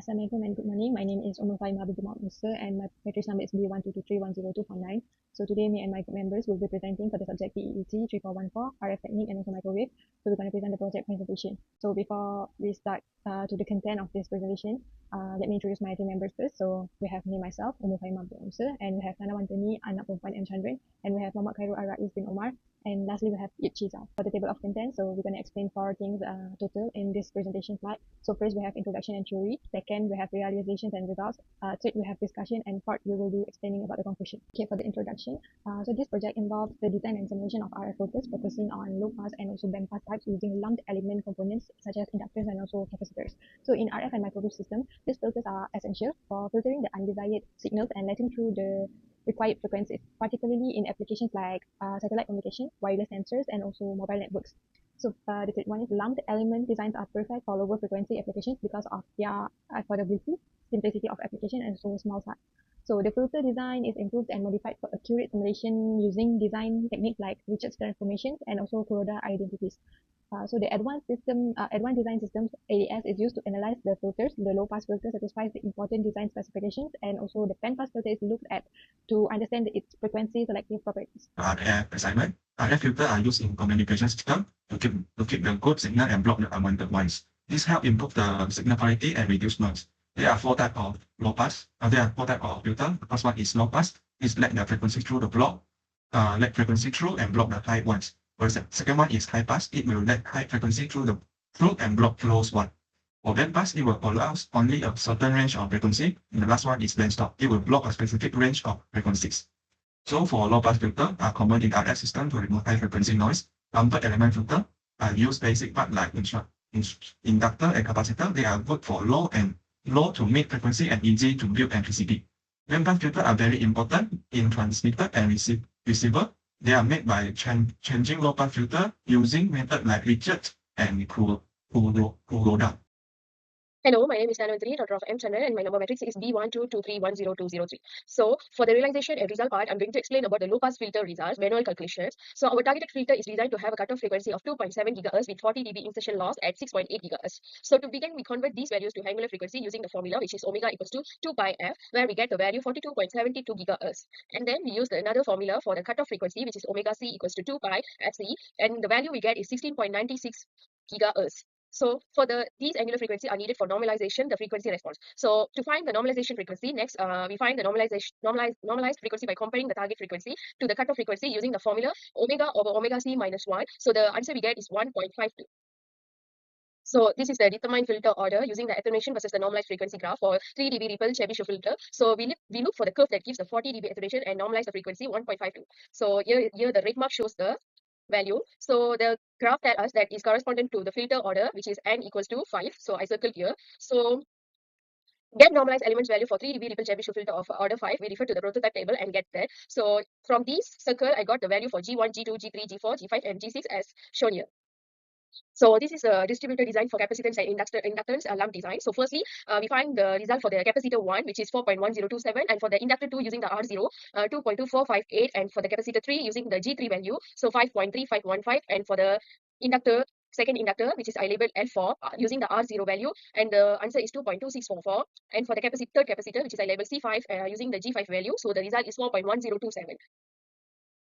Assalamualaikum and good morning. My name is Faima Musa and my matrix number is B122310249. So today me and my members will be presenting for the subject PEET 3414, RF Technique and also Microwave. So we're going to present the project presentation. So before we start to the content of this presentation, let me introduce my team members first. So we have me, myself, Faima Musa, and we have Nana Wantani, Anak Perempuan M. Chandran, and we have Muhammad Khairul Ar-Rais bin Omar. And lastly, we have Yip Chiza for the table of contents. So we're going to explain 4 things total in this presentation slide. So first, we have introduction and theory. Second, we have realizations and results. Third, we have discussion. And fourth, we will be explaining about the conclusion. Okay, for the introduction. So this project involves the design and simulation of RF filters, focusing on low pass and also band pass types using lumped element components such as inductors and also capacitors. So in RF and microwave system, these filters are essential for filtering the undesired signals and letting through the required frequencies, particularly in applications like satellite communication, wireless sensors, and also mobile networks. So the third one is lumped element designs are perfect for lower frequency applications because of their affordability, simplicity of application, and so small size. So the filter design is improved and modified for accurate simulation using design techniques like Richards transformations and also Kuroda identities. So the advanced design systems ADS is used to analyze the filters. The low pass filter satisfies the important design specifications, and also the band pass filter is looked at to understand its frequency selective properties. RF assignment. RF filters are used in communication system to keep the good signal and block the unwanted ones. This helps improve the signal quality and reduce noise. There are 4 types of low pass. There are 4 types of filter. The first one is low pass. It's let the frequency through the block, let frequency through and block the high ones. Whereas the second one is high pass. It will let high frequency through and block close one. For band pass, it will allow only a certain range of frequency. And the last one is band stop. It will block a specific range of frequencies. So for low pass filter are common in RF system to remove high frequency noise. Lumped element filter are use basic part like inductor and capacitor. They are good for low to mid frequency and easy to build and PCB. Band pass filter are very important in transmitter and receiver. They are made by changing low pass filter using method like Richards and Kuroda. Hello, my name is Nana Wantani, daughter of M. Chandran, and my number matrix is B122310203. So for the realization and result part, I'm going to explain about the low pass filter results, manual calculations. So our targeted filter is designed to have a cutoff frequency of 2.7 GHz with 40 dB insertion loss at 6.8 GHz. So to begin, we convert these values to angular frequency using the formula, which is omega equals to 2 pi f, where we get the value 42.72 GHz. And then we use another formula for the cutoff frequency, which is omega c equals to 2 pi fc, and the value we get is 16.96 GHz. So for these angular frequency are needed for normalization, the frequency response. So to find the normalization frequency, next we find the normalized frequency by comparing the target frequency to the cutoff frequency using the formula omega over omega c minus 1. So the answer we get is 1.52. So this is the determined filter order using the attenuation versus the normalized frequency graph for 3 dB ripple Chebyshev filter. So we look for the curve that gives the 40 dB attenuation and normalize the frequency 1.52. So here the red mark shows the value. So the graph tells us that is corresponding to the filter order, which is n equals to 5. So I circled here. So get normalized elements value for 3 dB ripple Chebyshev filter of order 5. We refer to the prototype table and get that. So from these circle, I got the value for G1, G2, G3, G4, G5, and G6 as shown here. So this is a distributor design for capacitance and inductance lump design. So firstly, we find the result for the capacitor 1, which is 4.1027, and for the inductor 2 using the R0, 2.2458, and for the capacitor 3 using the G3 value, so 5.3515, and for the second inductor, which is I labeled L4, using the R0 value, and the answer is 2.2644, and for the third capacitor, which is I labeled C5, using the G5 value, so the result is 4.1027.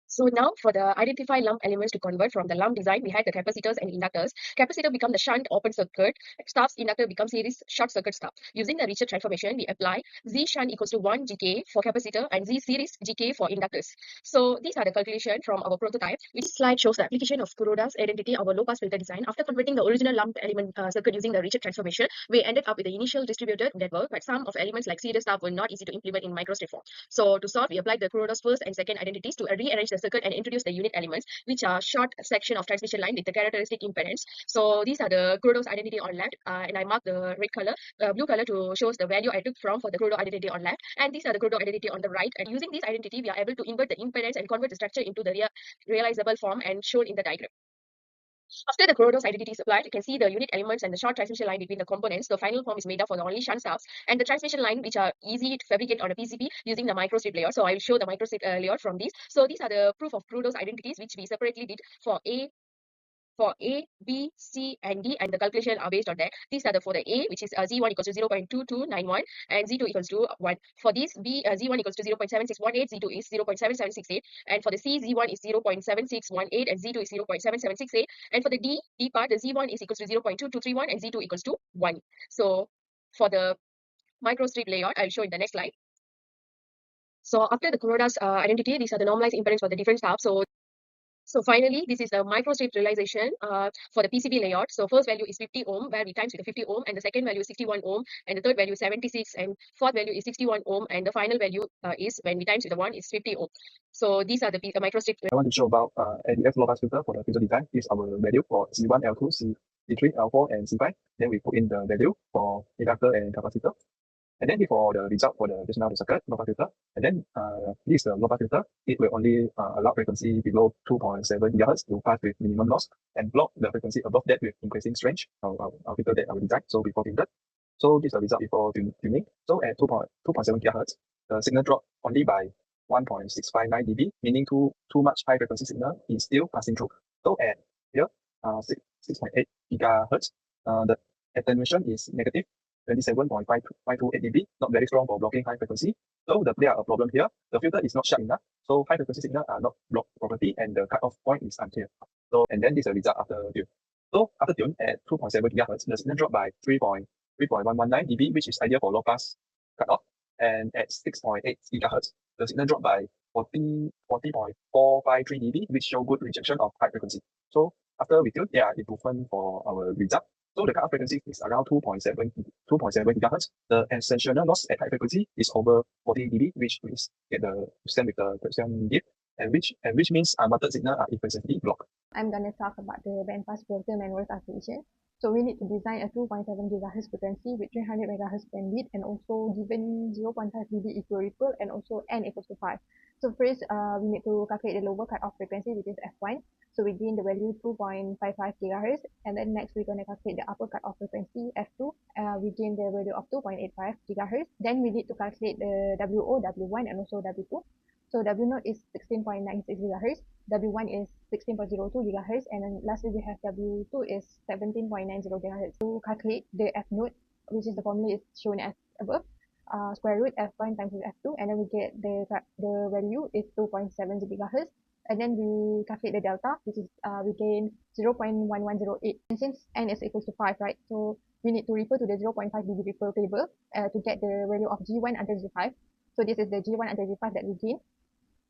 So now for the identify lump elements to convert from the lump design, we had the capacitors and inductors. Capacitor become the shunt open circuit, stubs inductor becomes series short circuit stub. Using the Richards transformation, we apply Z shunt equals to 1 GK for capacitor and Z series GK for inductors. So these are the calculation from our prototype. This slide shows the application of Kuroda's identity, our low pass filter design. After converting the original lump element circuit using the Richards transformation, we ended up with the initial distributed network, but some of elements like series stub were not easy to implement in microstrip form. So to solve, we applied the Kuroda's first and second identities to rearrange the circuit and introduce the unit elements, which are short section of transmission line with the characteristic impedance. So these are the Kuroda's identity on left, and I marked the red color, blue color to shows the value I took from for the Kuroda identity on left, and these are the Kuroda identity on the right. And using this identity, we are able to invert the impedance and convert the structure into the realizable form and shown in the diagram. After the Kuroda's identity is applied, you can see the unit elements and the short transmission line between the components. The final form is made up for the only shunt stubs and the transmission line, which are easy to fabricate on a PCB using the microstrip layout. So I will show the microstrip layout from these. So these are the proof of Kuroda's identities, which we separately did for for A, B, C, and D, and the calculation are based on that. These are for the A, which is Z1 equals to 0.2291 and Z2 equals to 1. For this B, Z1 equals to 0.7618, Z2 is 0.7768, and for the C, Z1 is 0.7618 and Z2 is 0.7768, and for the D part, the Z1 is equals to 0.2231 and Z2 equals to 1. So for the microstrip layout, I'll show in the next slide. So after the Kuroda's identity, these are the normalized impedance for the different steps. So finally, this is the microstrip realization for the PCB layout. So first value is 50 ohm, where we times with the 50 ohm, and the second value is 61 ohm, and the third value is 76, and fourth value is 61 ohm, and the final value is when we times with the 1 is 50 ohm. So these are the microstrip. I want to show about ADF low pass filter for the filter design. Is our value for C1, L2, C3, L4, and C5. Then we put in the value for inductor and capacitor. And then before the result for the just now the circuit low pass filter. And then this is the low pass filter. It will only allow frequency below 2.7 GHz to pass with minimum loss and block the frequency above that with increasing strength. Our filter that our design. So before filtered. So this is the result before tuning. So at 2.7 GHz, the signal dropped only by 1.659 dB, meaning too much high frequency signal is still passing through. So at here, 6.8 gigahertz, the attenuation is negative 27.528 dB, not very strong for blocking high frequency. So there are a problem here. The filter is not sharp enough, so high frequency signal are not blocked properly, and the cutoff point is unclear. So and then this is the result after tune. So after tune at 2.7 gigahertz, the signal dropped by 3.119 dB, which is ideal for low pass cutoff. And at 6.8 gigahertz, the signal dropped by 40.453 dB, which show good rejection of high frequency. So after we tune, there are improvement for our result. So the cutoff frequency is around 2.7 gigahertz. The ascensional loss at high frequency is over 40 dB, which is get the same with the question gift, and which means unwanted signal are efficiently blocked. I'm going to talk about the bandpass filter manual calculation. So we need to design a 2.7 GHz frequency with 300 MHz bandwidth and also given 0.5 dB equal ripple and also n equals to 5. So first, we need to calculate the lower cutoff frequency, which is F1. So we gain the value 2.55 GHz, and then next we're going to calculate the upper cutoff frequency F2. We gain the value of 2.85 GHz. Then we need to calculate the WO, W1, and also W2. So W0 is 16.96 GHz, W1 is 16.02 GHz, and then lastly we have W2 is 17.90 GHz. To calculate the F node, which is the formula is shown as above, square root F1 times F2, and then we get the value is 2.7 GHz, and then we calculate the delta, which is we gain 0.1108, and since n is equals to 5, right, so we need to refer to the 0.5 dB ripple table to get the value of G1 until G5. So this is the G1 until G5 that we gain.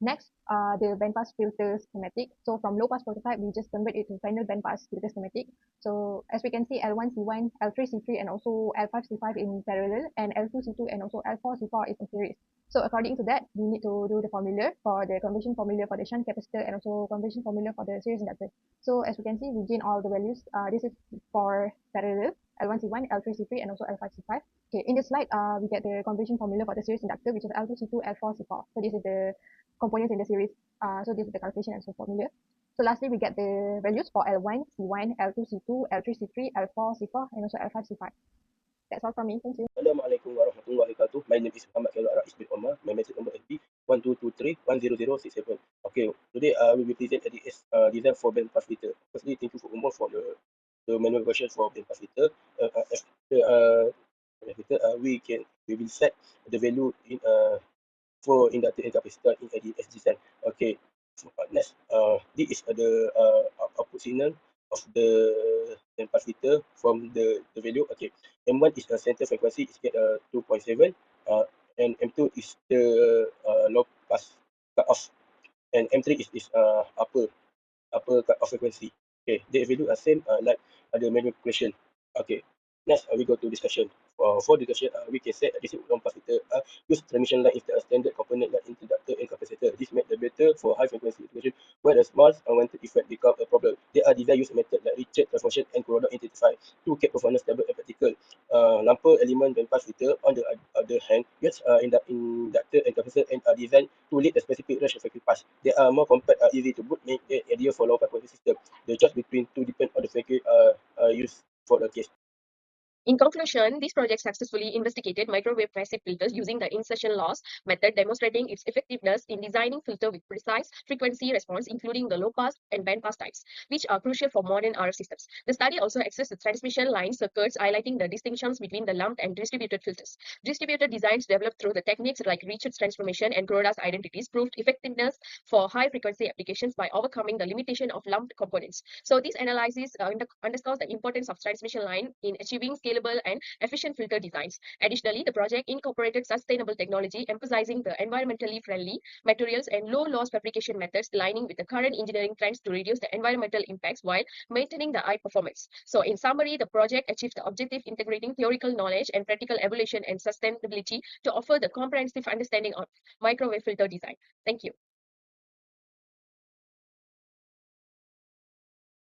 Next, the bandpass filter schematic. So from low pass prototype, we just convert it to final bandpass filter schematic. So as we can see, L1, C1, L3, C3, and also L5, C5 in parallel, and L2, C2, and also L4, C4 is in series. So according to that, we need to do the formula for the conversion formula for the shunt capacitor and also conversion formula for the series inductor. So as we can see, we gain all the values. This is for parallel, L1, C1, L3, C3, and also L5, C5. Okay, in this slide, we get the conversion formula for the series inductor, which is L2, C2, L4, C4. So this is the components in the series. So this is the calculation and so formula. So lastly, we get the values for L1, C1, L2, C2, L3, C3, L4, C4, and also L5, C5. That's all from me. Thank you. Assalamualaikum warahmatullahi wabarakatuh. My name is Muhammad Khairul Rais bin Omar. My message number is B1223100067. Okay, today we will present a design for bandpass filter. Firstly, thank you for Umar for the manual version for bandpass filter. We will set the value in for inductor and capacitor in ADS design. Okay, next, this is the output signal of the bandpass filter from the value. Okay, M1 is a center frequency, is get 2.7, and M2 is the low pass cutoff, and M3 is upper cutoff frequency. Okay, the value are same like the manual question. Okay, next we go to discussion. For discussion, we can set this long pass filter. Use transmission line instead of standard component like inductor and capacitor. This make the better for high frequency application where the small unwanted effect become a problem. There are design use method like Richard transformation and Kuroda intensify to keep performance stable and practical. Lumper element bandpass filter on the other hand, use inductor and capacitor and are designed to lead a specific range of frequency pass. They are more compact, easy to boot, make it ideal for low frequency system. The choice between two depend on the frequency used for the case. In conclusion, this project successfully investigated microwave passive filters using the insertion loss method, demonstrating its effectiveness in designing filter with precise frequency response, including the low pass and band pass types, which are crucial for modern RF systems. The study also accessed the transmission line circuits, highlighting the distinctions between the lumped and distributed filters. Distributed designs developed through the techniques like Richards transformation and Kuroda's identities proved effectiveness for high frequency applications by overcoming the limitation of lumped components. So this analysis underscores the importance of transmission line in achieving scalable and efficient filter designs. Additionally, the project incorporated sustainable technology, emphasizing the environmentally friendly materials and low loss fabrication methods, aligning with the current engineering trends to reduce the environmental impacts while maintaining the high performance. So in summary, the project achieved the objective integrating theoretical knowledge and practical evaluation and sustainability to offer the comprehensive understanding of microwave filter design. Thank you.